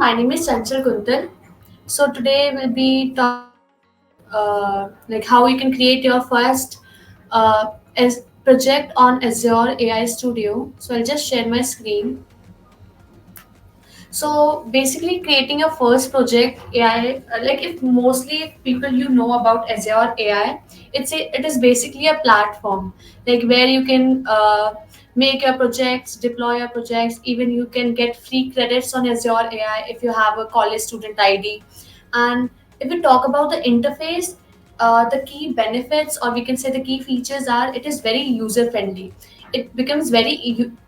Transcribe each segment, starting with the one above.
My name is Chanchal Kuntal. So today we'll be talking about like how you can create your first as project on Azure AI Studio. So I'll just share my screen. So basically, creating your first project AI, like if mostly if people about Azure AI, it is basically a platform like where you can make your projects, deploy your projects. Even you can get free credits on Azure AI if you have a college student ID. And if we talk about the interface, the key benefits, or we can say the key features are it is very user friendly. It becomes very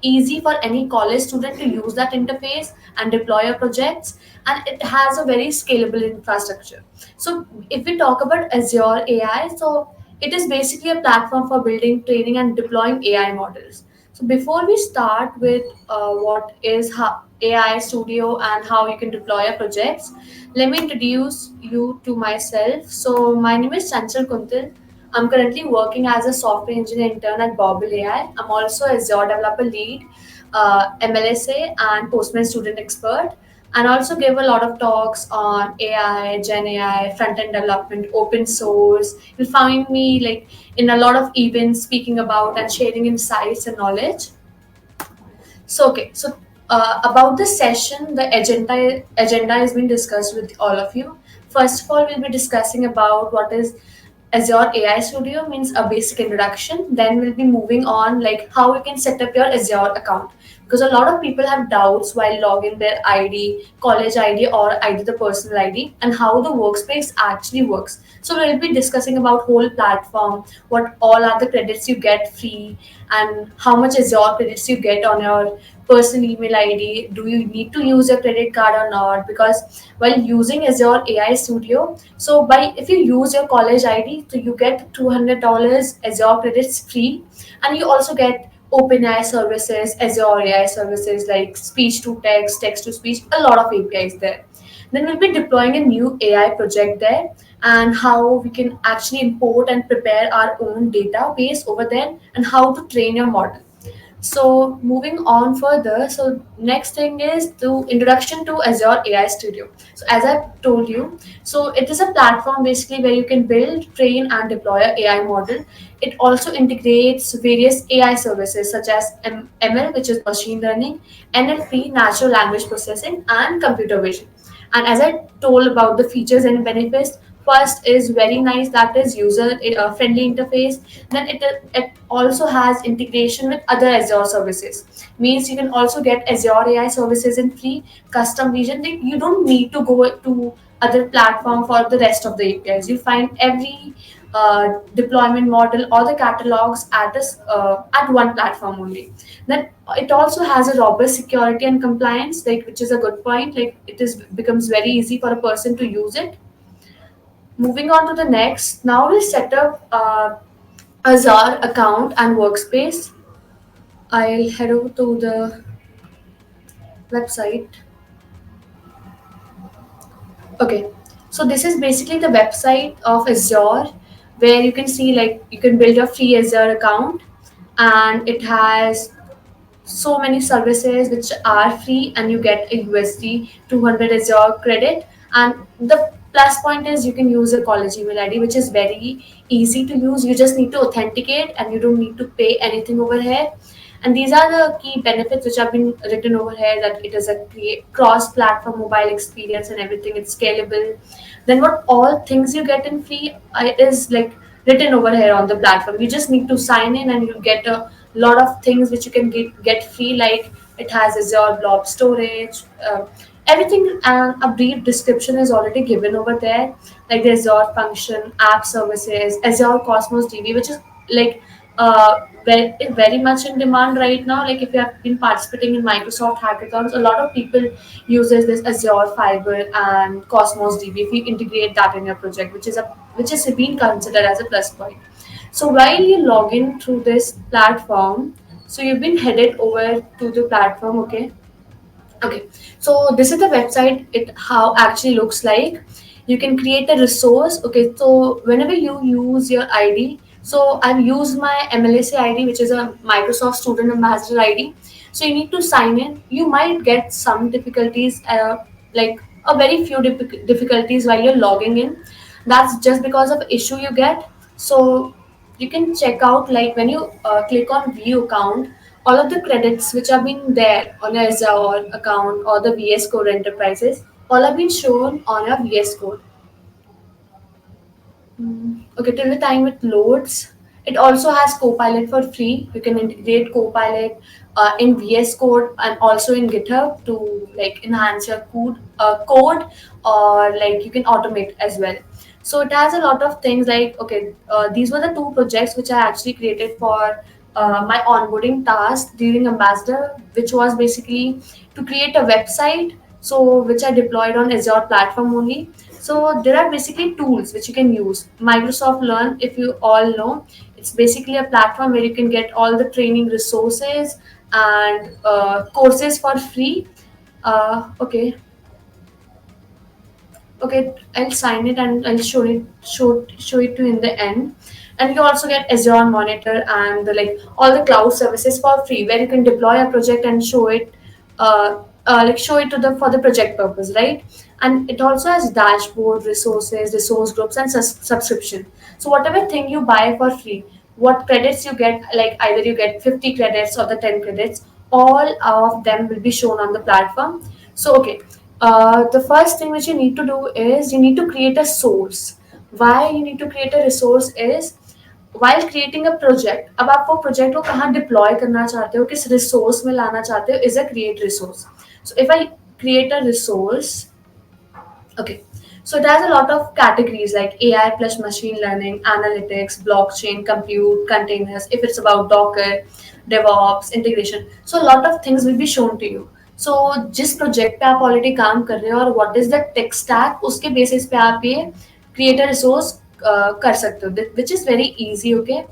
easy for any college student to use that interface and deploy your projects, and it has a very scalable infrastructure. So if we talk about Azure AI, so it is basically a platform for building, training, and deploying AI models. So before we start with what is AI Studio and how you can deploy your projects, let me introduce you to myself. So my name is Chanchal Kuntal. I'm currently working as a software engineer intern at Bobble AI. I'm also Azure developer lead, MLSA, and Postman student expert. And also give a lot of talks on AI, Gen AI, front end development, open source. You'll find me like in a lot of events speaking about and sharing insights and knowledge. So about this session, the agenda has been discussed with all of you. First of all, we'll be discussing about what is Azure AI Studio, means a basic introduction. Then we'll be moving on like how you can set up your Azure account, because a lot of people have doubts while logging their ID, college ID, or either the personal ID, and how the workspace actually works. So we'll be discussing about whole platform, what all are the credits you get free, and how much Azure credits you get on your personal email ID. Do you need to use your credit card or not? Because while using Azure AI Studio, so by if you use your college ID, so you get $200 Azure credits free, and you also get OpenAI services, Azure AI services like speech to text, text to speech, a lot of APIs there. Then we'll be deploying a new AI project there, and how we can actually import and prepare our own database over there, and how to train your model. So moving on further, so next thing is the introduction to Azure AI Studio. So as I told you, so it is a platform basically where you can build, train, and deploy a AI model. It also integrates various AI services such as ML, which is machine learning, NLP, natural language processing, and computer vision. And as I told about the features and benefits, first is very nice, that is user friendly interface. Then it also has integration with other Azure services, means you can also get Azure AI services in free custom region. Like, you don't need to go to other platform for the rest of the APIs. You find every deployment model or the catalogs at one platform only. Then it also has a robust security and compliance, like, which is a good point. Like, it is becomes very easy for a person to use it. Moving on to the next, now we set up Azure account and workspace. I'll head over to the website. Okay, so this is basically the website of Azure, where you can see like you can build a free Azure account, and it has so many services which are free, and you get a USD 200 Azure credit. And the plus point is you can use a college email ID, which is very easy to use. You just need to authenticate, and you don't need to pay anything over here. And these are the key benefits which have been written over here, that it is a cross-platform mobile experience and everything. It's scalable. Then what all things you get in free is like written over here on the platform. You just need to sign in, and you get a lot of things which you can get free. Like, it has Azure Blob storage, everything, and a brief description is already given over there, like the Azure function, app services, Azure Cosmos DB, which is like very much in demand right now. Like, if you have been participating in Microsoft hackathons, a lot of people uses this Azure Fiber and Cosmos DB. If you integrate that in your project, which is being considered as a plus point. So while you log in through this platform, so you've been headed over to the platform. Okay. Okay, so this is the website. It how actually looks like. You can create a resource. Okay, so whenever you use your ID, so I've used my MLSA ID, which is a Microsoft Student Ambassador ID. So you need to sign in. You might get some difficulties. like a very few difficulties while you're logging in. That's just because of issue you get. So you can check out, like when you click on view account, all of the credits which have been there on your Azure account or the VS Code Enterprises, all have been shown on your VS Code. Okay, till the time it loads. It also has Copilot for free. You can integrate Copilot in VS Code and also in GitHub to like enhance your code, or like you can automate as well. So it has a lot of things like, okay, these were the two projects which I actually created for my onboarding task during Ambassador, which was basically to create a website, so which I deployed on Azure platform only. So there are basically tools which you can use. Microsoft Learn, if you all know, it's basically a platform where you can get all the training resources and courses for free. Okay, okay, I'll sign it and I'll show it to you in the end. And you also get Azure Monitor and like all the cloud services for free, where you can deploy a project and show it, like show it to the for the project purpose, right? And it also has dashboard, resources, resource groups, and subscription. So whatever thing you buy for free, what credits you get, like either you get 50 credits or the 10 credits, all of them will be shown on the platform. So okay, the first thing which you need to do is you need to create a source. Why you need to create a resource is, while creating a project, अब आप वो project को कहाँ deploy करना चाहते हो, किस resource में लाना चाहते हो, is a create resource. So if I create a resource, okay. So it has a lot of categories like AI plus machine learning, analytics, blockchain, compute, containers. If it's about Docker, DevOps, integration, so a lot of things will be shown to you. So जिस project पे आप already काम कर रहे हो और what is the tech stack, उसके basis पे आप ये create a resource कर सकते हो, which is very easy. Okay.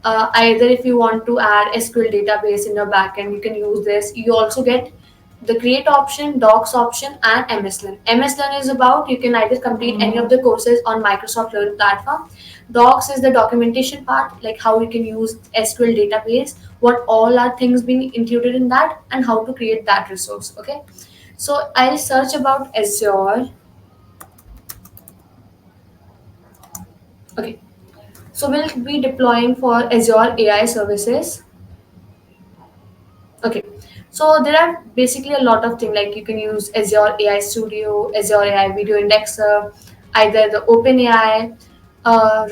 Either if you want to add SQL database in your backend, you can use this. You also get the create option, docs option, and MSLearn. MSLearn is about you can either complete any of the courses on Microsoft Learn platform. Docs is the documentation part, like how you can use SQL database, what all are things being included in that, and how to create that resource. Okay, so I'll search about Azure. Okay, so we'll be deploying for Azure AI services. Okay, so there are basically a lot of things, like you can use Azure AI Studio, Azure AI Video Indexer, either the OpenAI.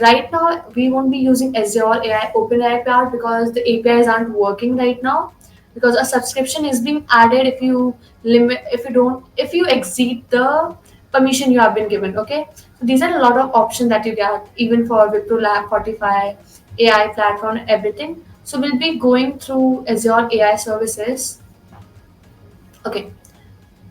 Right now, we won't be using Azure AI OpenAI part because the APIs aren't working right now. Because a subscription is being added if you if you exceed the permission you have been given. Okay, so these are a lot of options that you get even for Wipro Lab, Fortify, AI platform, everything. So we'll be going through Azure AI services. Okay,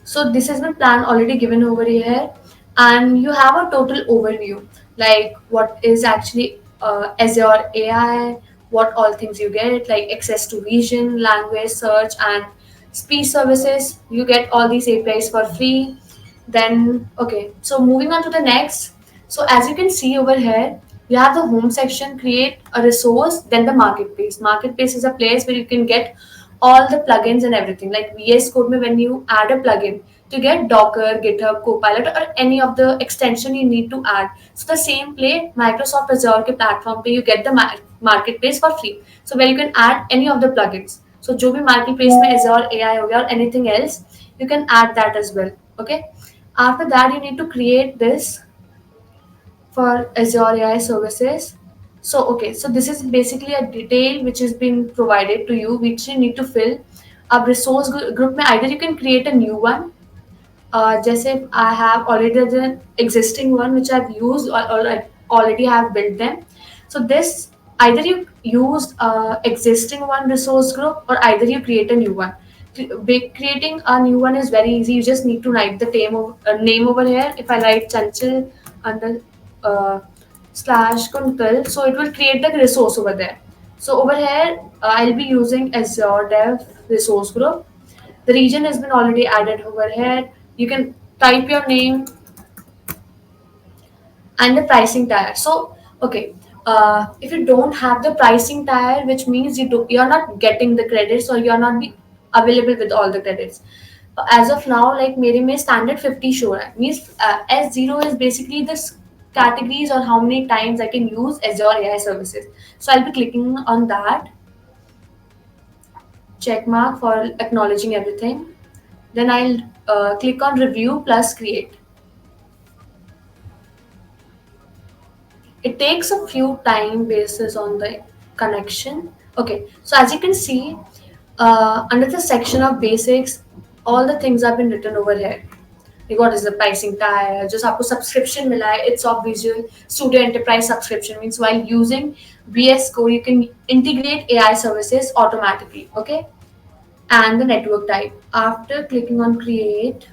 so this has been plan already given over here, and you have a total overview, like what is actually Azure AI, what all things you get, like access to vision, language search, and speech services. You get all these APIs for free. Then okay, so moving on to the next. So as you can see over here, you have the home section, create a resource, then the marketplace. Marketplace is a place where you can get all the plugins and everything. Like VS Code, mein when you add a plugin to get Docker, GitHub, Copilot, or any of the extension you need to add. So the same play, Microsoft Azure ke platform pe you get the marketplace for free. So where you can add any of the plugins. So जो भी marketplace में Azure AI हो गया or anything else, you can add that as well. Okay. After that, you need to create this for Azure AI services. So okay, so this is basically a detail which has been provided to you, which you need to fill. अब resource group में either you can create a new one, जैसे I have already the existing one which I've used, or I already have built them. So this, either you use existing one resource group or either you create a new one. Creating a new one is very easy. You just need to write the name over here. If I write Chanchal under uh, slash Kuntal, so it will create the resource over there. So over here, I'll be using Azure Dev resource group. The region has been already added over here. You can type your name and the pricing tier. So okay, if you don't have the pricing tier, which means you're not getting the credits or you're not be available with all the credits. As of now, like मेरे में standard 50 show है, means S0 is basically this categories or how many times I can use Azure AI services. So I'll be clicking on that check mark for acknowledging everything. Then I'll click on review plus create. It takes a few time basis on the connection. Okay, so as you can see, under the section of basics, all the things have been written over here. Like what is the pricing tier, just आपको subscription मिला है, it's of Visual Studio Enterprise subscription, means while using VS Code you can integrate AI services automatically, okay? And the network type. After clicking on create,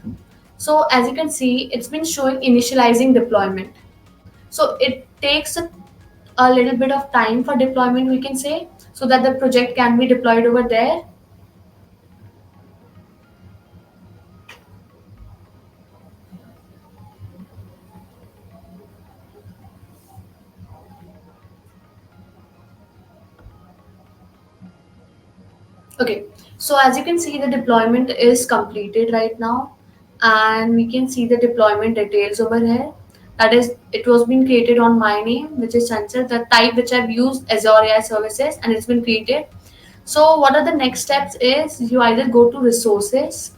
so as you can see, it's been showing initializing deployment. So it takes a little bit of time for deployment, we can say, so that the project can be deployed over there. Okay, so as you can see, the deployment is completed right now, and we can see the deployment details over here. That is, it was being created on my name, which is Sensor, the type which I've used Azure AI services, and it's been created. So, what are the next steps? Is you either go to resources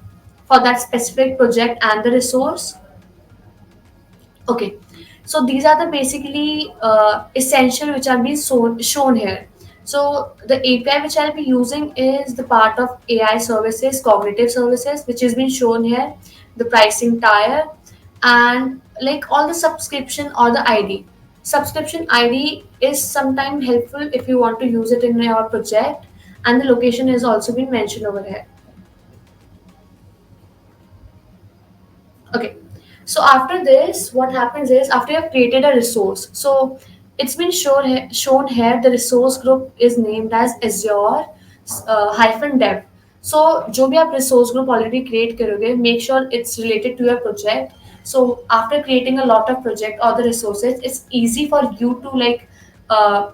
for that specific project and the resource. Okay, so these are the basically essential which are being shown here. So the API which I'll be using is the part of AI services, cognitive services, which has been shown here, the pricing tier, and like all the subscription or the ID. Subscription ID is sometimes helpful if you want to use it in your project, and the location is also been mentioned over here. Okay. So after this, what happens is after you have created a resource, so it's been shown here the resource group is named as Azure hyphen dev. So जो भी आप resource group already create करोगे, make sure it's related to your project. So after creating a lot of project or the resources, it's easy for you to like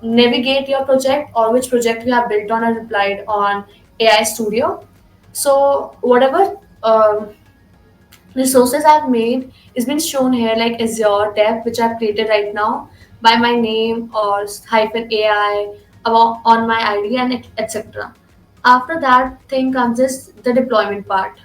navigate your project or which project you have built on and applied on AI Studio. So whatever. Resources I've made is been shown here like Azure Dev, which I've created right now by my name or hyphen AI on my ID and etc. After that thing comes is the deployment part.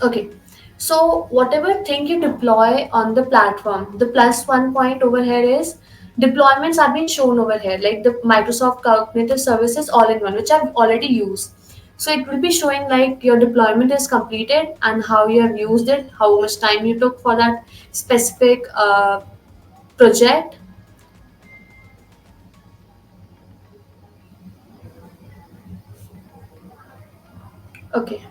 Okay. So whatever thing you deploy on the platform, the plus one point over here is deployments are being shown over here, like the Microsoft Cognitive Services all in one, which I've already used. So it will be showing like your deployment is completed and how you have used it, how much time you took for that specific project. Okay.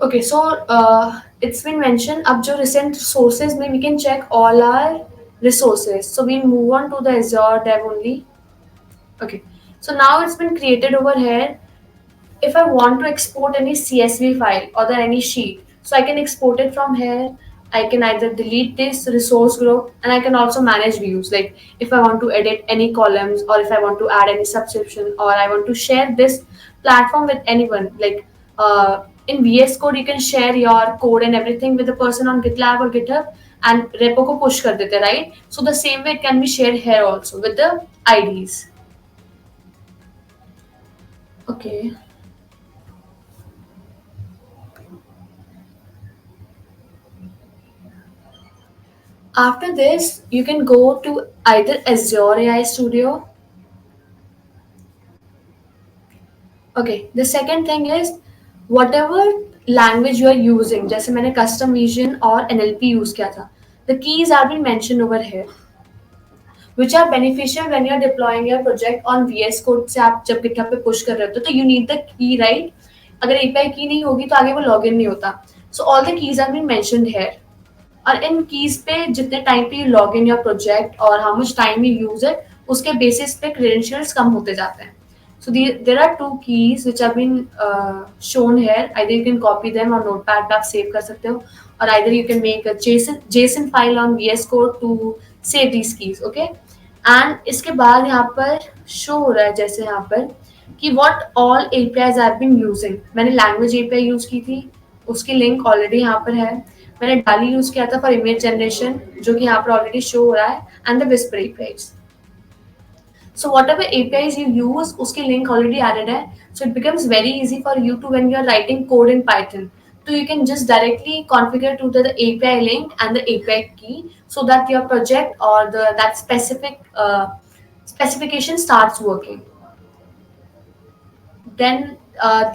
Okay, so it's been mentioned अब जो recent sources में we can check all our resources. So we move on to the Azure Dev only. Okay, so now it's been created over here. If I want to export any CSV file or the any sheet, so I can export it from here. I can either delete this resource group and I can also manage views. Like if I want to edit any columns or if I want to add any subscription or I want to share this platform with anyone. Like in VS Code, you can share your code and everything with the person on GitLab or GitHub and repo को push कर देते, right? So the same way it can be shared here also with the IDs. Okay. After this, you can go to either Azure AI Studio. Okay, the second thing is whatever language you are using, जैसे मैंने custom vision और NLP use किया था, the keys are been mentioned over here, which are beneficial when you are deploying your project on VS Code से आप जब GitHub पे push कर रहे हो तो you need the key, right? अगर API key नहीं होगी तो आगे वो login नहीं होता. So all the keys are been mentioned here. और इन कीज पे जितने टाइम पे you log in your project और how much time you use it उसके बेसिस पे क्रेडेंशियल्स कम होते जाते हैं. So there are two keys which are been shown here. Either you can copy them और नोटपैड पे आप सेव कर सकते हो और either you can make a JSON file on VS Code to save these keys, okay. And इसके बाद यहाँ पर शो हो रहा है जैसे यहाँ पर कि what all APIs I have been using. मैंने लैंग्वेज एपीआई यूज की थी, उसकी लिंक ऑलरेडी यहाँ पर है। मैंने डाली यूज किया था फॉर इमेज जनरेशन, जो कि यहाँ पर ऑलरेडी शो हो रहा है, and the whisper APIs. So whatever APIs you use, उसकी link already added है. So it becomes very easy for you to when you are writing code in Python. So you can just directly configure to the API link and the API key so that your project or the that specific specification starts working. Then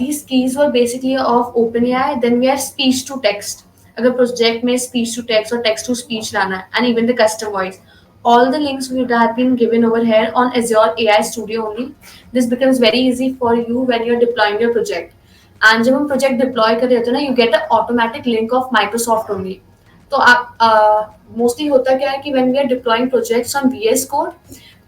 these keys were basically of OpenAI. Then we have speech to text. अगर project में speech to text or text to speech लाना है, and even the custom voice. All the links would have been given over here on Azure AI Studio only. This becomes very easy for you when you're deploying your project. And जब हम project deploy कर रहे होते हैं ना, you get an automatic link of Microsoft only. तो आप mostly होता क्या है कि when we are deploying projects on VS code,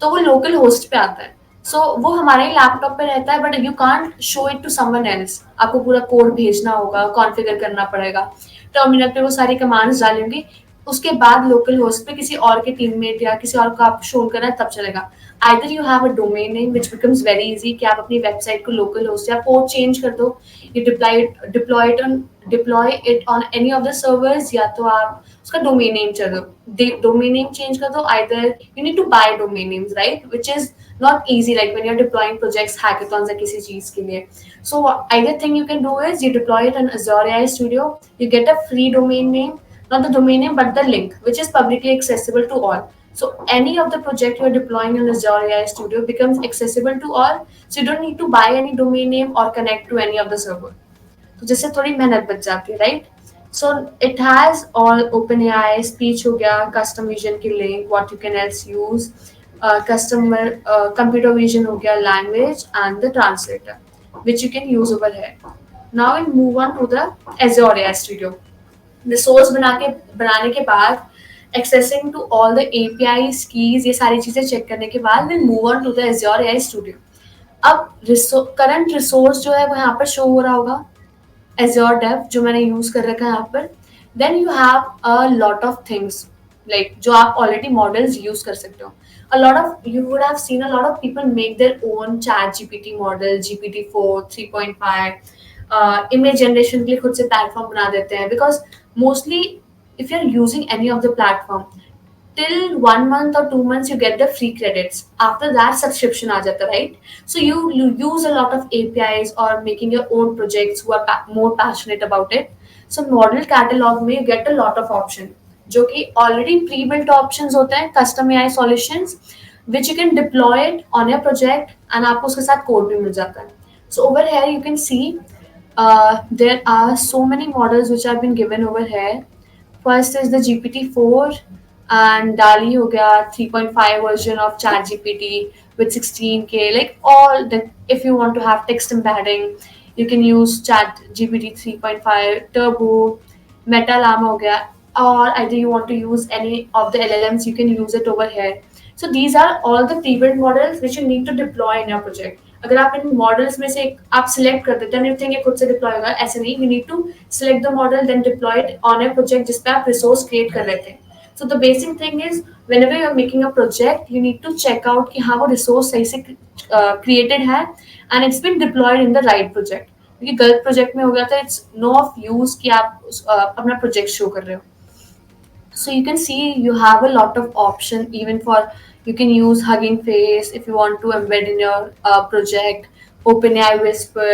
तो वो लोकल होस्ट पे आता है. सो वो हमारे लैपटॉप पे रहता है, but you can't show it to someone else. आपको पूरा कोड भेजना होगा, कॉन्फ़िगर करना पड़ेगा, टर्मिनल पे वो सारी कमांड्स डालेंगे. उसके बाद लोकल होस्ट पे किसी और के टीममेट या किसी और को आप शो करना है तब चलेगा. Either you have a domain name which becomes very easy कि आप अपनी वेबसाइट को लोकल होस्ट या पोर्ट चेंज कर दो. You deploy it on any of the servers, या तो आप उसका डोमेन नेम चलो डोमेन नेम चेंज कर दो. Either you need to buy domain names, right, which is not easy like when you're deploying projects, hackathons या किसी चीज के लिए. So either thing you can do is you deploy it on Azure AI Studio, you get a free domain name, not the domain name but the link which is publicly accessible to all. So any of the project you're deploying in Azure AI Studio becomes accessible to all, so you don't need to buy any domain name or connect to any of the server. तो जिससे थोड़ी मेहनत बच जाती है, right. So it has all OpenAI, speech हो गया, custom vision की link, what you can else use, customer computer vision हो गया, language and the translator which you can use over है. Now we move on to the Azure AI Studio. Resource बनाने के बाद accessing to all the APIs keys, ये सारी चीजें check करने के बाद we move on to the Azure AI Studio. अब करंट रिसोर्स जो है वो यहाँ पर शो हो रहा होगा, Azure Dev जो मैंने यूज कर रखा है यहाँ पर. Then you have a lot of things like जो आप ऑलरेडी मॉडल्स यूज कर सकते हो. A lot of you would have seen a lot of people make their own chat GPT model, GPT-4, 3.5, image generation के लिए खुद से platform बना देते हैं. Because mostly if you're using any of the platform, till 1 month or 2 months you get the free credits. After that subscription aa jata, right? So you use a lot of APIs or making your own projects who are more passionate about it. So model catalog में you get a lot of option जो कि already pre-built options होते हैं, custom AI solutions which you can deploy it on your project and आपको उसके साथ code भी मिल जाता है. So over here you can see there are so many models which have been given over here. First is the GPT-4 and DALI हो गया 3.5 version of ChatGPT with 16K. Like all the, if you want to have text embedding, you can use ChatGPT 3.5 Turbo, Meta Llama हो गया, or either you want to use any of the LLMs, you can use it over here. So these are all the pre-built models which you need to deploy in your project. अगर आप इन models में से आप select कर देते हैं, think ये खुद से डिप्लॉय होगा, ऐसे नहीं. You need to select the model then deploy it on a project जिस पे आप रिसोर्स क्रिएट कर रहे थे. So the basic thing is whenever you are making a project you need to check out कि हाँ वो रिसोर्स सही से क्रिएटेड है and it's been deployed in the right project. क्योंकि गलत प्रोजेक्ट में हो गया था इट्स नो ऑफ यूज कि आप अपना प्रोजेक्ट शो कर रहे हो. So you can see you have a lot of option even for you can use Hugging Face if you want to embed in your project, OpenAI Whisper.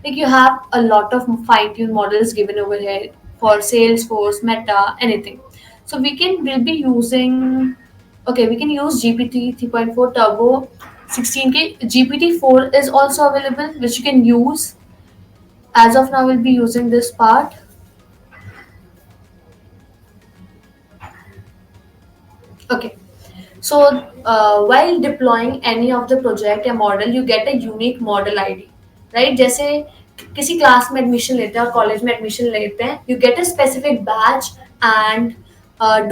Like you have a lot of fine-tuned models given over here for Salesforce, Meta, anything. So we'll be using we can use GPT 3.4 Turbo 16K. GPT-4 is also available which you can use. As of now, we'll be using this part. Okay. So while deploying any of the project या model, you get a unique model ID, right? जैसे किसी class में admission लेते हैं और college में admission लेते हैं, you get a specific batch and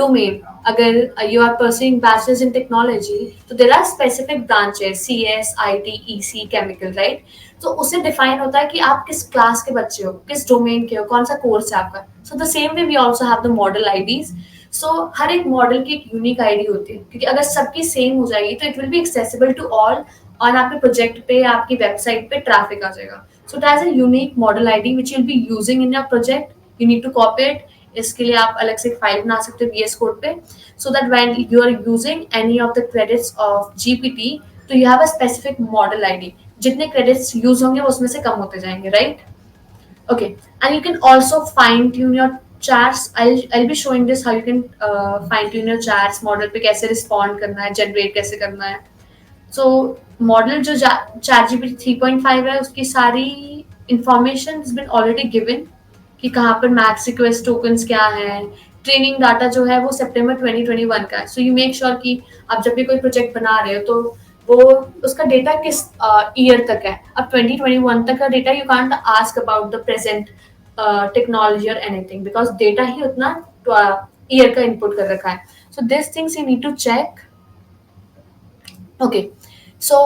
domain. अगर you are pursuing bachelor's in technology, तो there are specific branches CS, IT, EC, chemical, right? तो उससे define होता है कि आप किस क्लास के बच्चे हो, किस डोमेन के हो, कौन सा कोर्स है आपका. So the same way we also have the model IDs. सो हर एक मॉडल की एक यूनिक आईडी होती है, क्योंकि अगर सबकी सेम हो जाएगी तो it will be accessible to all, और आपके प्रोजेक्ट पे या आपकी वेबसाइट पे ट्रैफिक आ जाएगा. So it has a unique model ID which you will be using in your project. You need to copy it. इसके लिए आप अलग से फाइल बना सकते हो VS कोड पे, so that when you are using any of the credits of GPT, तो you have a specific model ID. जितने क्रेडिट्स यूज होंगे वो उसमें से कम होते जाएंगे, right? Okay, and you can also fine tune your chats. I'll be showing this how you can fine tune your chats. Model पे कैसे respond करना है, generate कैसे करना है. So model जो ChatGPT 3.5 है उसकी सारी information has been already given कि कहाँ पर मैक्स रिक्वेस्ट टोकन्स क्या है. ट्रेनिंग डाटा जो है वो सितंबर 2021 का है. सो यू मेक श्योर कि आप जब भी कोई प्रोजेक्ट बना रहे हो तो वो उसका डेटा किस ईयर तक है. अब 2021 तक का data you can't ask about the present technology और एनीथिंग, बिकॉज डेटा ही उतना ईयर का इनपुट कर रखा है. So this things you need to check. Okay, so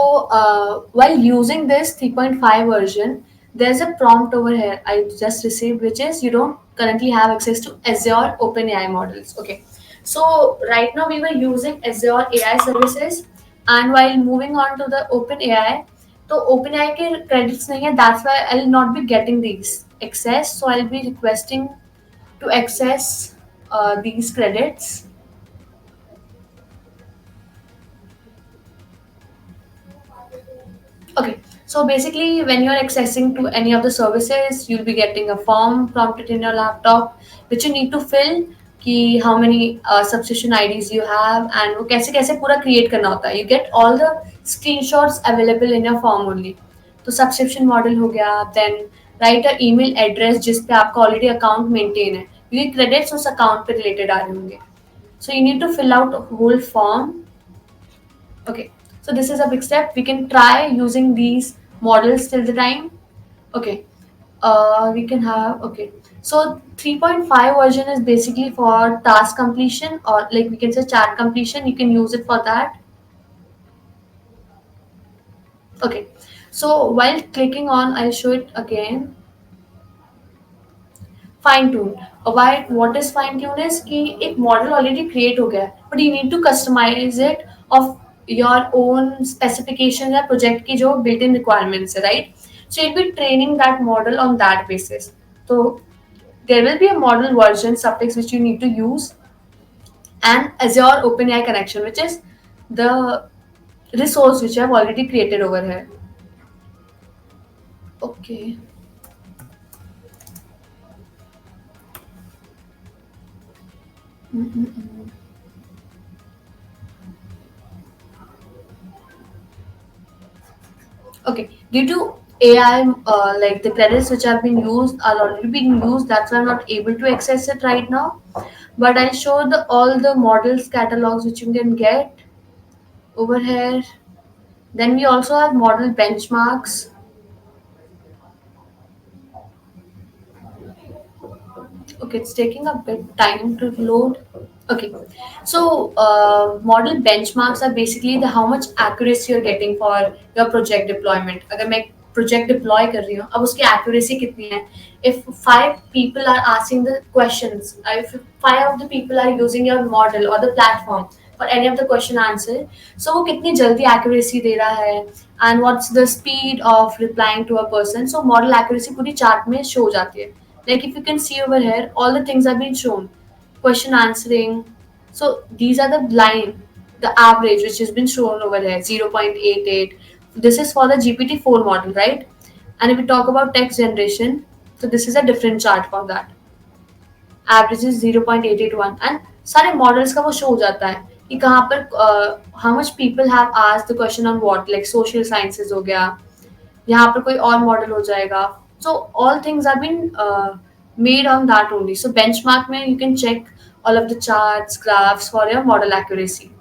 while using this 3.5 version, there's a prompt over here I just received, which is you don't currently have access to Azure OpenAI models. Okay, so right now we were using Azure AI services, and while moving on to the OpenAI, तो OpenAI के credits नहीं है, that's why I'll not be getting these access. So I'll be requesting to access these credits. Okay, so basically, when you're accessing to any of the services, you'll be getting a form prompted in your laptop, which you need to fill. कि how many subscription IDs you have and वो कैसे कैसे पूरा create करना होता है. You get all the screenshots available in your form only. तो subscription model हो गया, then write a email address जिस पे आपका already account maintain है, क्योंकि credits उस account पे related आ रहे होंगे. So you need to fill out a whole form. Okay, so this is a big step. We can try using these models till the time. Okay, we can have, okay. So 3.5 version is basically for task completion, or like we can say chat completion. You can use it for that. Okay, so while clicking on, I'll show it again. Fine tune. Why what is fine tune is कि एक model already create हो गया है, but you need to customise it of your own specification या project की जो built in requirements है, right? So it be training that model on that basis. तो there will be a model version suffix which you need to use, and Azure OpenAI connection, which is the resource which I have already created over here. Okay. Okay, due to AI, like the credits which have been used are already being used, that's why I'm not able to access it right now. But I'll show the all the models catalogs which you can get over here. Then we also have model benchmarks. Okay, it's taking a bit time to load. Okay, so model benchmarks are basically the how much accuracy you're getting for your project deployment. अगर मैं project deploy कर रही हूँ, अब उसकी accuracy कितनी है? If 5 people are asking the questions, if 5 of the people are using your model or the platform for any of the question answer, so वो कितनी जल्दी accuracy दे रहा है, and what's the speed of replying to a person. So model accuracy पूरी chart में show हो जाती है. Like if you can see over here, all the things have been shown. Question answering. So these are the line, the average which has been shown over here, 0.88. This is for the GPT-4 model, right? And if we talk about text generation, so this is a different chart for that. Average is 0.881, and सारे models का वो show हो जाता है कि कहाँ पर how much people have asked the question on what, like social sciences हो गया, यहाँ पर कोई और मॉडल हो जाएगा. So all things have been made on that only. So benchmark में you can check all of the charts, graphs for your model accuracy.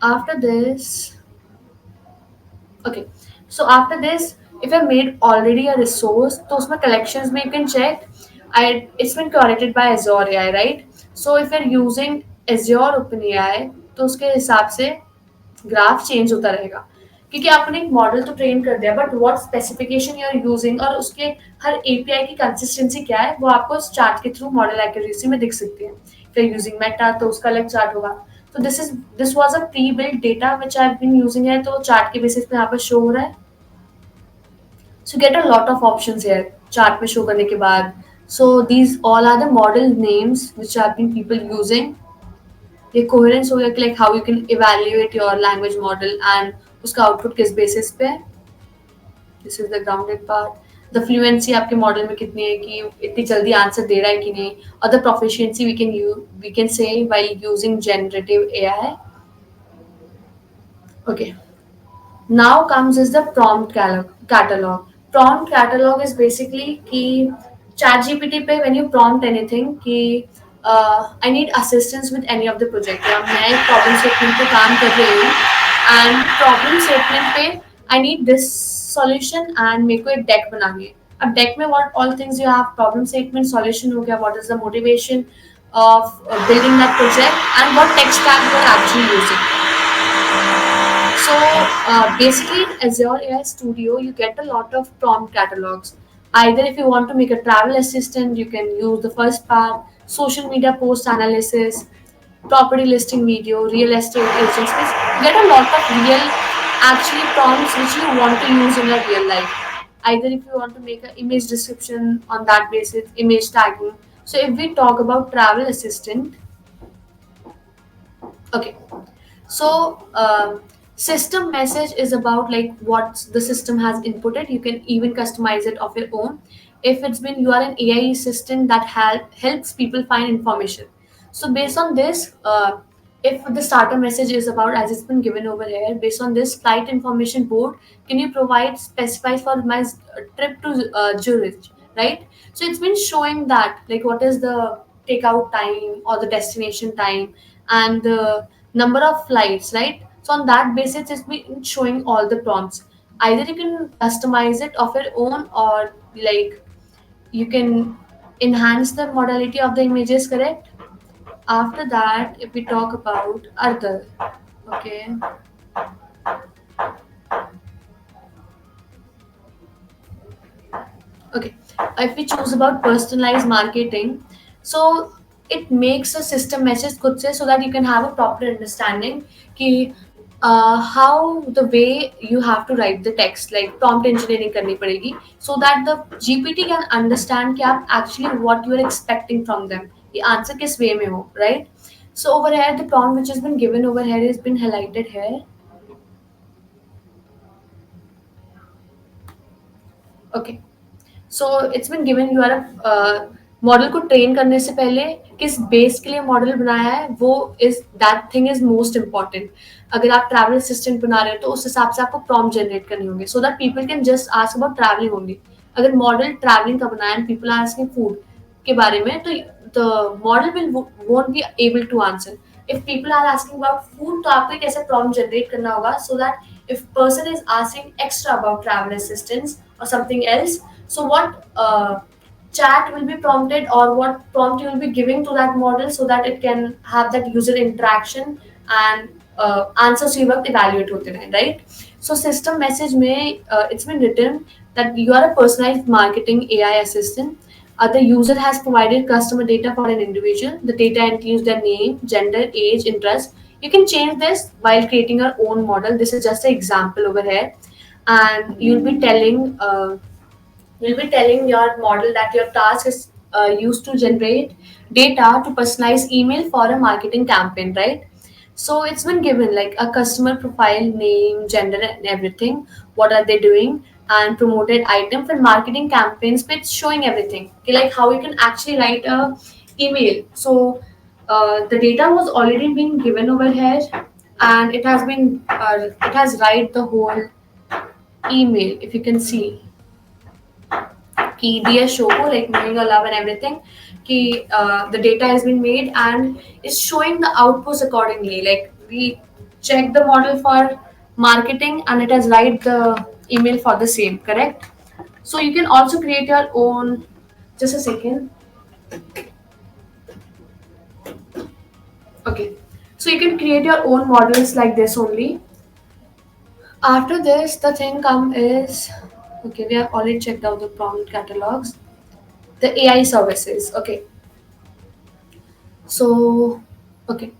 After this, okay. So after this, if I made already a resource, तो उसमें collections में you can check. It's been curated by Azure AI, right? So if you're using Azure OpenAI, तो उसके हिसाब से graph change होता रहेगा, क्योंकि आपने एक मॉडल तो ट्रेन कर दिया, but what specification you are using और उसके हर एपीआई की कंसिस्टेंसी क्या है वो आपको इस चार्ट के थ्रू मॉडल एक्यूरेसी में दिख सकती है. फिर यूजिंग मेटा तो उसका अलग चार्ट होगा. तो this was a pre built data which I have been using है, तो चार्ट के बेसिस पे यहाँ पे शो हो रहा है. So you get a lot of options here chart में show करने के बाद. So these all are the model names which have been people using. ये coherence हो गया कि like how you can evaluate your language model and उसका output किस basis पे है. This is the grounded part. The fluency आपके model में कितनी है कि इतनी जल्दी आंसर दे रहा है कि नहीं. और the proficiency we can say while using generative AI. Okay. Now comes is the prompt catalog. Prompt catalog is basically कि ChatGPT पे when you prompt anything कि I need assistance with any of the project, या मैं एक problem statement पे काम कर रही हूँ and problem statement पे I need this solution and मेरे को एक deck बनानी है. अब deck में what all things you have, problem statement, solution हो गया, what is the motivation of building that project and what tech stack you are actually using. So basically, in Azure AI Studio, you get a lot of prompt catalogs. Either if you want to make a travel assistant, you can use the first part, social media post analysis, property listing video, real estate agents. You get a lot of real actually prompts which you want to use in your real life. Either if you want to make an image description on that basis, image tagging. So if we talk about travel assistant, okay. So system message is about like what the system has inputted. You can even customize it of your own. If it's been you are an AI assistant that helps people find information. So based on this, if the starter message is about as it's been given over here, based on this flight information board, can you provide specifies for my trip to Zurich, right? So it's been showing that like what is the takeout time or the destination time and the number of flights, right? So on that basis, it's been showing all the prompts. Either you can customize it of your own or like you can enhance the modality of the images, correct? After that, if we talk about other, okay, okay. If we choose about personalized marketing, so it makes a system message खुद से so that you can have a proper understanding कि how the way you have to write the text like prompt engineering करनी पड़ेगी so that the GPT can understand कि आप actually what you are expecting from them कि answer किस way में हो, right? So over here the prompt which has been given over here has been highlighted here. Okay. So it's been given you are model को train करने से पहले किस base के लिए मॉडल बनाया है वो is that thing is most important. अगर आप ट्रैवल असिस्टेंट बना रहे हो तो उस हिसाब से आपको प्रॉम्प्ट जनरेट करनी होंगे so that people can just ask about travelling only. अगर मॉडल ट्रैवलिंग का बनाया and people are asking food के बारे में तो the model will won't be able to answer. If people are asking about food तो आपको एक ऐसा प्रॉम्प्ट जनरेट करना होगा so that if person is asking extra about travel assistance और something else. So what chat will be prompted or what prompt you will be giving to that model so that it can have that user interaction and answers you वक्त evaluate होते रहे, right? So system message में it's been written that you are a personalized marketing AI assistant. The user has provided customer data for an individual. The data includes their name, gender, age, interest. You can change this while creating your own model. This is just an example over here, and you'll be telling your model that your task is used to generate data to personalize email for a marketing campaign, right? So it's been given like a customer profile, name, gender, and everything. What are they doing? And promoted item for marketing campaigns, but it's showing everything. Okay, like how you can actually write a email. So the data was already been given over here, and it has write the whole email. If you can see कि dear Shoko, like knowing your love and everything, कि the data has been made and is showing the outputs accordingly. Like we check the model for marketing and it has write the email for the same, correct? So you can also create your own. Just a second. Okay. So you can create your own models like this only. After this, the thing come is okay. We have already checked out the prompt catalogs. The AI services. Okay. So, okay.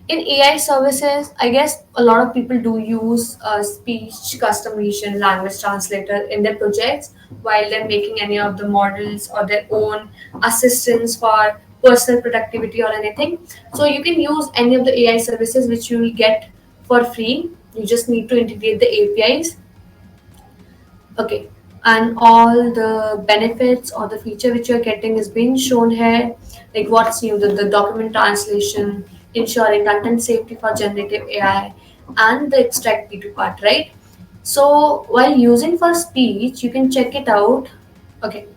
In AI services, I guess a lot of people do use speech customization, language translator in their projects while they're making any of the models or their own assistants for personal productivity or anything. So you can use any of the AI services which you will get for free. You just need to integrate the APIs. Okay, and all the benefits or the feature which you're getting is being shown here. Like what's new, the document translation, ensuring content safety for generative AI, and the extract B2 part, right? So while using for speech, you can check it out. Okay,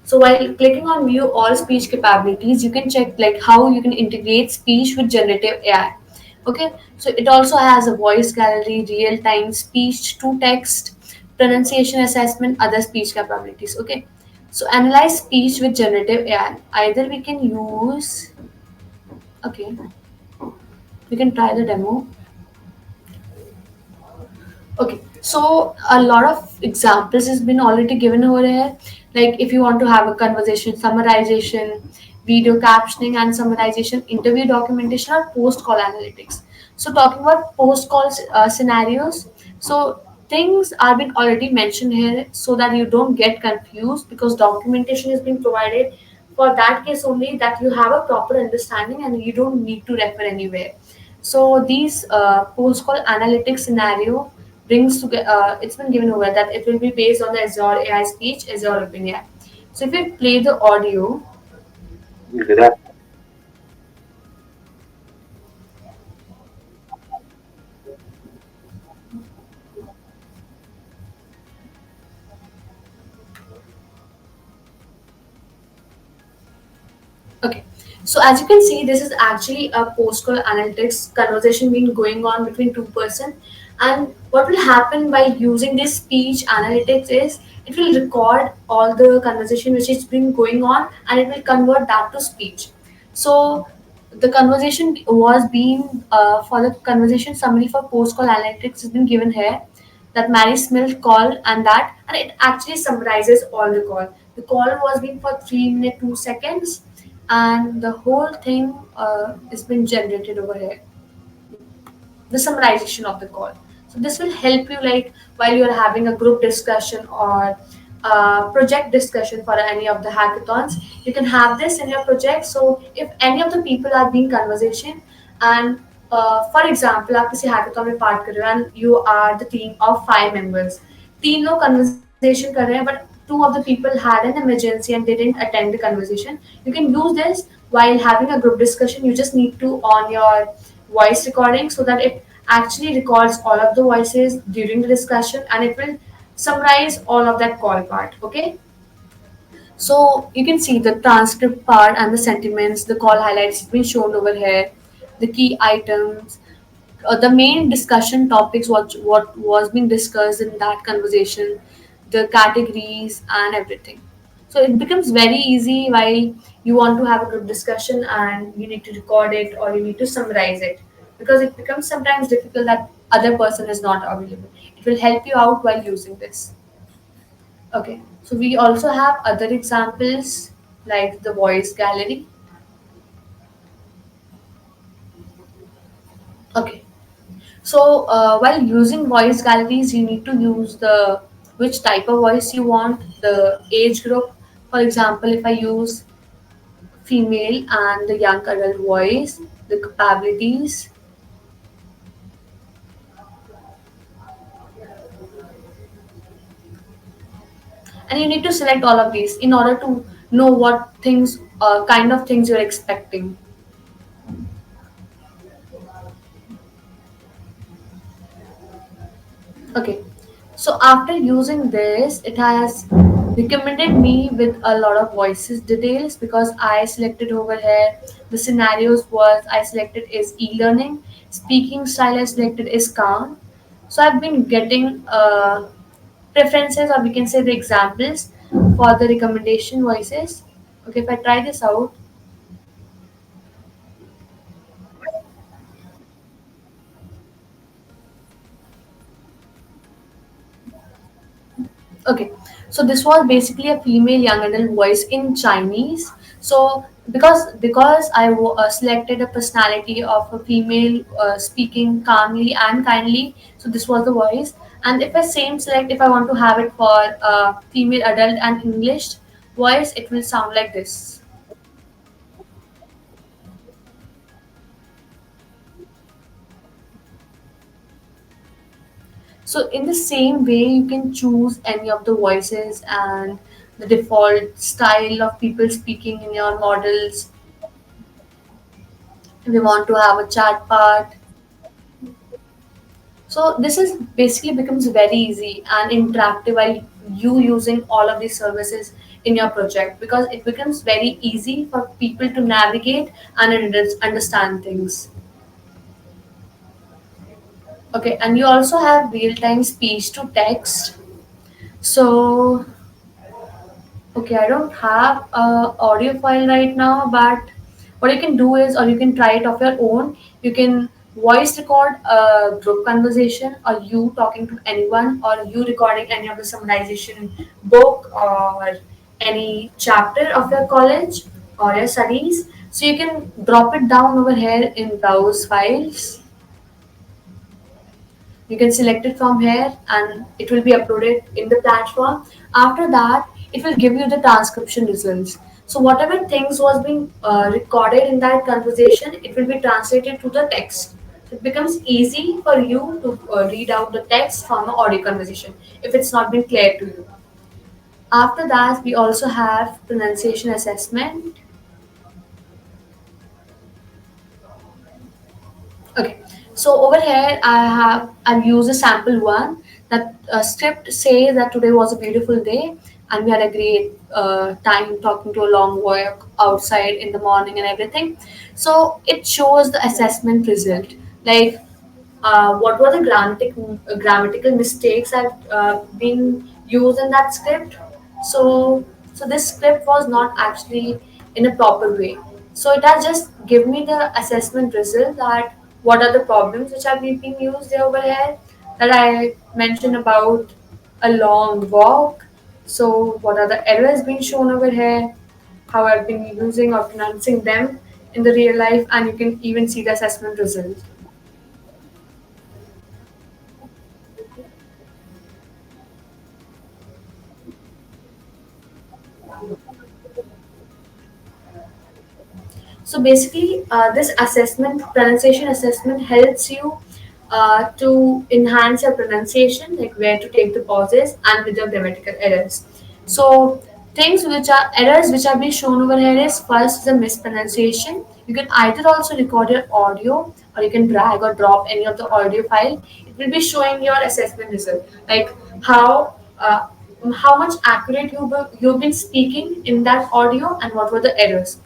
so while clicking on view all speech capabilities, you can check like how you can integrate speech with generative AI. Okay, so it also has a voice gallery, real-time speech to text, pronunciation assessment, other speech capabilities. Okay, so analyze speech with generative AI. Either we can use, okay, we can try the demo. Okay, so a lot of examples has been already given over here. Like if you want to have a conversation summarization, video captioning and summarization, interview documentation, or post call analytics. So talking about post call scenarios, so things are been already mentioned here so that you don't get confused because documentation is being provided for that case only that you have a proper understanding and you don't need to refer anywhere. So these post call analytics scenario brings together. It's been given over that it will be based on the Azure AI speech, Azure OpenAI. So if you play the audio, okay. So as you can see, this is actually a post-call analytics conversation being going on between two-person. And what will happen by using this speech analytics is it will record all the conversation which is been going on and it will convert that to speech. So the conversation was being for the conversation summary for post-call analytics has been given here that Mary Smith call and it actually summarizes all the call. The call was being for 3 minutes 2 seconds and the whole thing is been generated over here, the summarization of the call. So this will help you like while you're having a group discussion or project discussion for any of the hackathons, you can have this in your project. So if any of the people are being conversation and for example आप किसी hackathon में part कर रहे हो and you are the team of 5 members, तीन लोग conversation कर रहे हैं but two of the people had an emergency and they didn't attend the conversation. You can use this while having a group discussion. You just need to on your voice recording so that it actually records all of the voices during the discussion and it will summarize all of that call part. Okay, so you can see the transcript part and the sentiments, the call highlights been shown over here, the key items, the main discussion topics, what was being discussed in that conversation, the categories and everything. So it becomes very easy while you want to have a group discussion and you need to record it or you need to summarize it because it becomes sometimes difficult that other person is not available. It will help you out while using this. Okay, so we also have other examples like the voice gallery. Okay, so while using voice galleries, you need to use the which type of voice you want, the age group. For example, if I use female and the young adult voice, the capabilities, and you need to select all of these in order to know what things, kind of things you're expecting. Okay, so after using this, it has recommended me with a lot of voices details because I selected over here the scenarios was I selected is e-learning, speaking style I selected is calm. So I've been getting preferences or we can say the examples for the recommendation voices. Okay, if I try this out, okay, so this was basically a female young adult voice in Chinese. So because I selected a personality of a female speaking calmly and kindly, so this was the voice. And if I same select, if I want to have it for female adult and English voice, it will sound like this. So in the same way, you can choose any of the voices and the default style of people speaking in your models. If you want to have a chat part, so this is basically becomes very easy and interactive while you using all of these services in your project, because it becomes very easy for people to navigate and understand things. Okay, and you also have real-time speech to text. So okay, I don't have a audio file right now, but what you can do is, or you can try it of your own. You can voice record a group conversation, or you talking to anyone, or you recording any of the summarization book or any chapter of your college or your studies. So you can drop it down over here in browse files. You can select it from here and it will be uploaded in the platform. After that, it will give you the transcription results. So whatever things was being recorded in that conversation, it will be translated to the text. So it becomes easy for you to read out the text from an audio conversation if it's not been clear to you. After that, we also have pronunciation assessment. Okay, so over here I've used a sample one that script says that today was a beautiful day and we had a great time talking to a long walk outside in the morning and everything. So it shows the assessment result, like what were the grammatical mistakes that been used in that script. So this script was not actually in a proper way, so it has just give me the assessment result that what are the problems which are being used over here, that I mentioned about a long walk. So what are the errors being shown over here, how I've been using or pronouncing them in the real life, and you can even see the assessment result. So basically, this assessment, pronunciation assessment, helps you to enhance your pronunciation, like where to take the pauses and with your grammatical errors. So things which are errors which are being shown over here is first the mispronunciation. You can either also record your audio or you can drag or drop any of the audio file. It will be showing your assessment result, like how much accurate you've been speaking in that audio and what were the errors.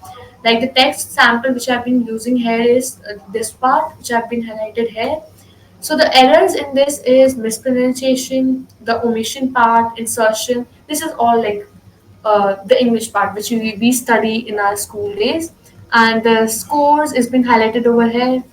Like the text sample which I've been using here is this part which I've been highlighted here. So the errors in this is mispronunciation, the omission part, insertion. This is all like the English part which we study in our school days. And the scores is been highlighted over here,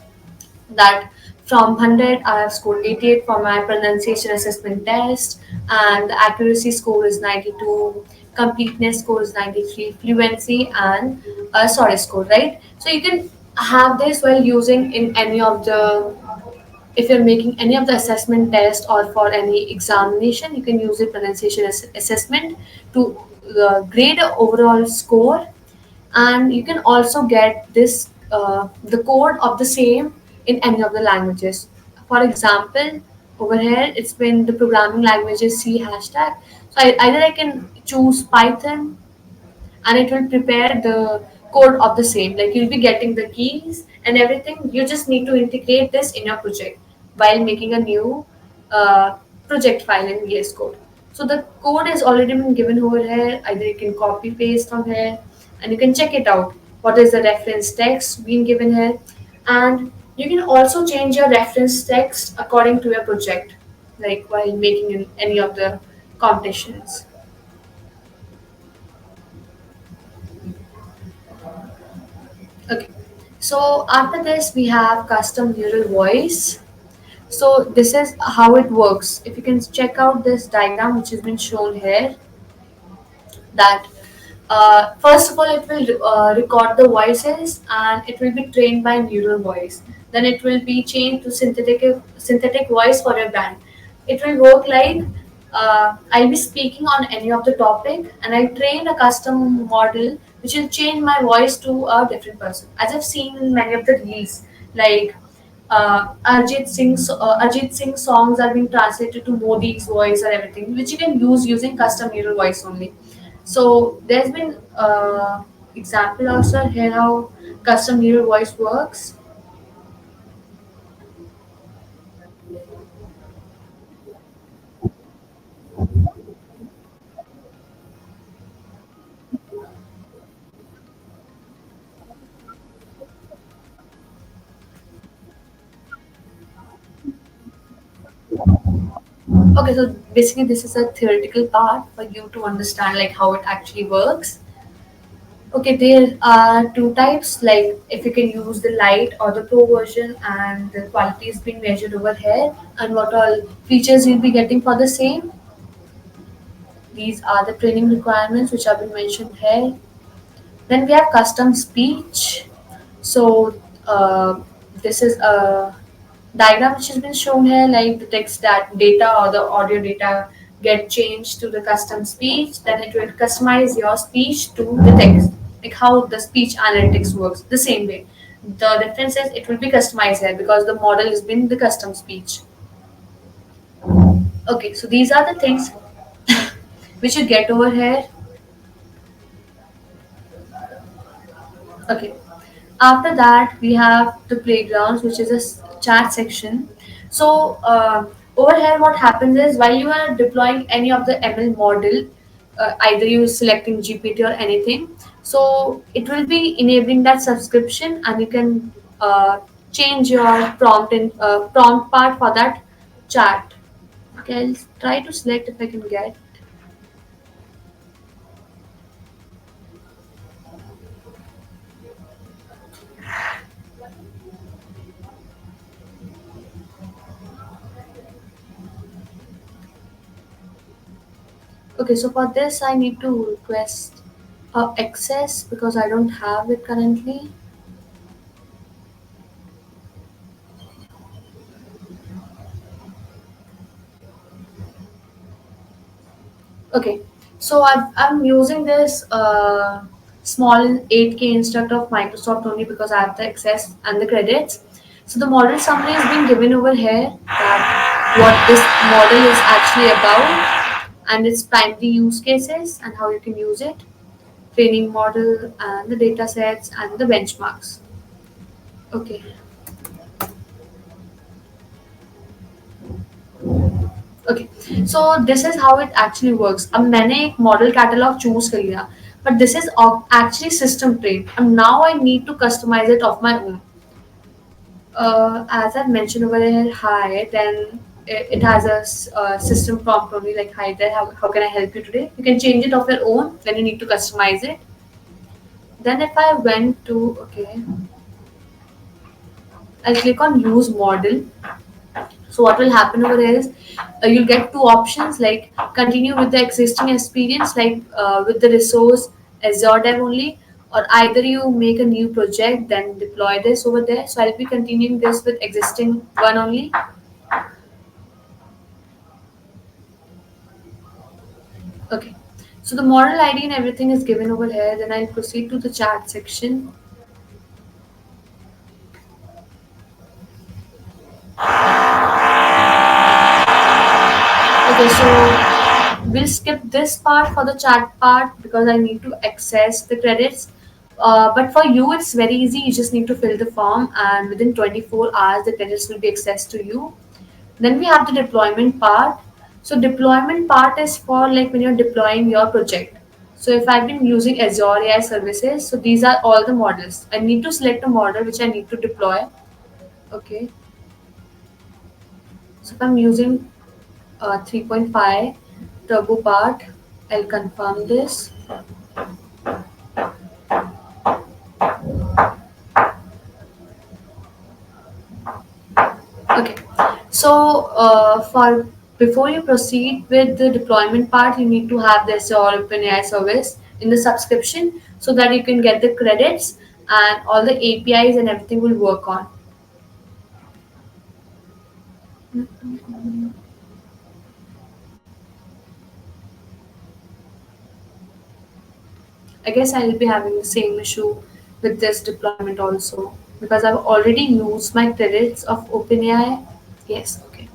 that from 100 I have scored 88 for my pronunciation assessment test, and the accuracy score is 92, completeness score is 93, fluency and sorry score, right? So you can have this while using in any of the, if you're making any of the assessment test or for any examination, you can use the pronunciation assessment to grade the overall score. And you can also get this the code of the same in any of the languages. For example, over here it's been the programming languages C hashtag. So either I can choose Python and it will prepare the code of the same, like you'll be getting the keys and everything. You just need to integrate this in your project while making a new project file in VS Code. So the code is already been given over here, either you can copy paste from here and you can check it out what is the reference text being given here. And you can also change your reference text according to your project, like while making any of the competitions. Okay. So after this, we have custom neural voice. So this is how it works. If you can check out this diagram which has been shown here, that First of all, it will record the voices and it will be trained by neural voice. Then it will be changed to synthetic voice for your brand. It will work like I'll be speaking on any of the topic and I train a custom model which will change my voice to a different person. As I've seen in many of the reels, like Arjit Singh's songs are being translated to Modi's voice or everything, which you can use using custom neural voice only. So there's been example also here how custom neural voice works. Okay, so basically this is a theoretical part for you to understand like how it actually works. Okay, there are two types, like if you can use the light or the pro version and the quality is being measured over here and what all features you'll be getting for the same. These are the training requirements which have been mentioned here. Then we have custom speech. So this is a diagram which has been shown here, like the text that data or the audio data get changed to the custom speech. Then it will customize your speech to the text, like how the speech analytics works. The same way. The difference is it will be customized here because the model has been the custom speech. Okay, so these are the things which you get over here. Okay. After that, we have the playgrounds, which is a chat section. So over here, what happens is while you are deploying any of the ML model, either you selecting GPT or anything, so it will be enabling that subscription, and you can change your prompt part for that chat. Okay, I'll try to select if I can get. Okay, so for this, I need to request access because I don't have it currently. Okay, so I'm using this small 8K instructor of Microsoft only because I have the access and the credits. So the model summary is being given over here that what this model is actually about and its primary use cases and how you can use it, training model and the data sets and the benchmarks. Okay. Okay, so this is how it actually works. अब मैंने एक model catalog choose कर लिया, but this is actually system trained. And now I need to customize it of my own. As I've mentioned over here, hi, then it has a system prompt only like hi there. How can I help you today? You can change it of your own. Then you need to customize it. Then if I went to okay, I'll click on use model. So what will happen over here is you'll get two options like continue with the existing experience like with the resource Azure Dev only, or either you make a new project then deploy this over there. So I'll be continuing this with existing one only. Okay. So the model ID and everything is given over here. Then I'll proceed to the chat section. Okay, so we'll skip this part for the chat part because I need to access the credits. But for you, it's very easy. You just need to fill the form, and within 24 hours, the credits will be accessed to you. Then we have the deployment part. So deployment part is for like when you're deploying your project. So if I've been using Azure AI services, so these are all the models. I need to select a model which I need to deploy. Okay. So if I'm using 3.5 turbo part, I'll confirm this. Okay. So for before you proceed with the deployment part, you need to have this your OpenAI service in the subscription so that you can get the credits and all the APIs and everything will work on. I guess I'll be having the same issue with this deployment also because I've already used my credits of OpenAI. Yes, okay.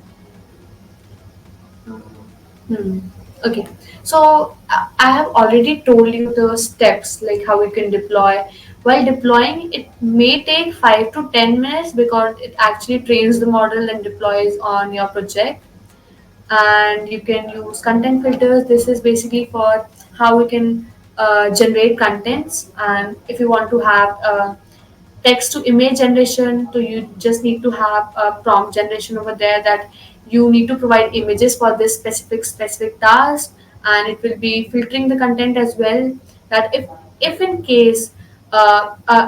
Hmm. Okay. So I have already told you the steps like how you can deploy. While deploying, it may take 5 to 10 minutes because it actually trains the model and deploys on your project. And you can use content filters. This is basically for how we can generate contents. And if you want to have text to image generation, so you just need to have a prompt generation over there that you need to provide images for this specific task, and it will be filtering the content as well. That if in case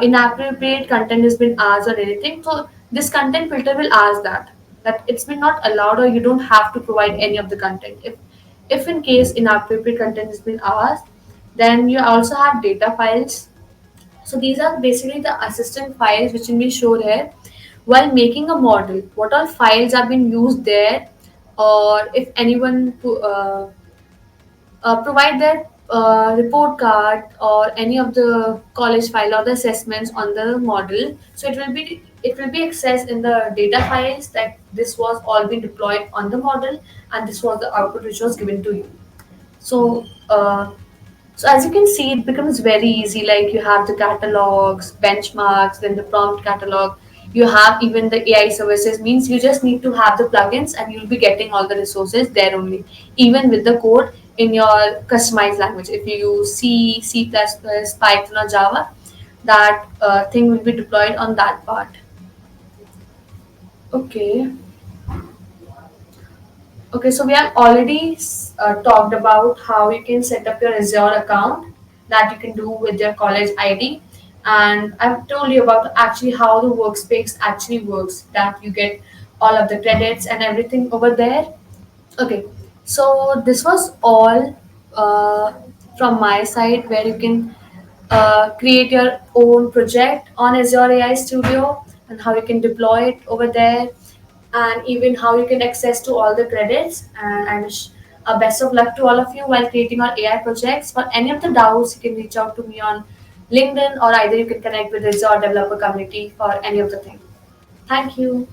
inappropriate content has been asked or anything, so this content filter will ask that it's been not allowed or you don't have to provide any of the content. If in case inappropriate content has been asked, then you also have data files. So these are basically the assistant files which will be shown here. While making a model, what all files have been used there, or if anyone provide their report card or any of the college file or the assessments on the model. So it will be accessed in the data files that this was all been deployed on the model and this was the output which was given to you. So, so as you can see, it becomes very easy. Like you have the catalogs, benchmarks, then the prompt catalog. You have even the AI services. Means you just need to have the plugins, and you'll be getting all the resources there only. Even with the code in your customized language, if you use C, C++, Python, or Java, that thing will be deployed on that part. Okay. Okay, so we have already talked about how you can set up your Azure account that you can do with your college ID. And I've told you about actually how the workspace actually works, that you get all of the credits and everything over there. Okay, so this was all from my side where you can create your own project on Azure AI Studio and how you can deploy it over there and even how you can access to all the credits. And I wish best of luck to all of you while creating our AI projects. For any of the doubts, you can reach out to me on LinkedIn or either you can connect with the Azure developer community for any of the things. Thank you.